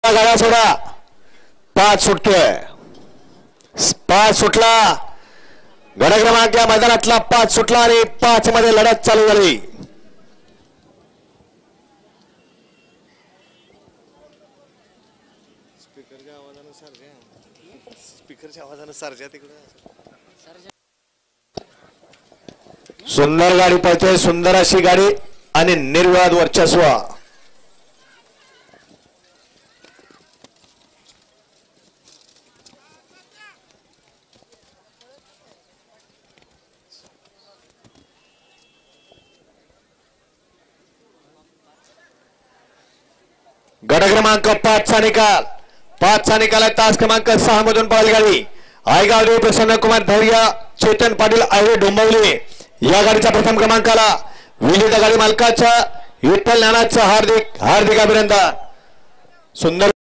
गाडा सोडा 5 सुटतोय 5 सुटला गड क्रमांक या मैदानातला 5 सुटला आणि 5 मध्ये लढत चालू झाली स्पीकरच्या आवाजाने सरजा तिकडे सुंदर गाडी पळते सुंदर अशी गाडी आणि निर्विवाद वर्चस्व गड क्रमांक 5 चा निकाल 5 चा निकाल आहे तास क्रमांक 6 मधून पळाली गाडी आयगाव देव प्रसन्न कुमार धैर्य चेतन पाटील आयरे डोंबिवली या गाडीचा प्रथम क्रमांकाला विजेता गाडी मालकाच्या विठ्ठल नानाचं हार्दिक हार्दिक अभिनंदन सुंदर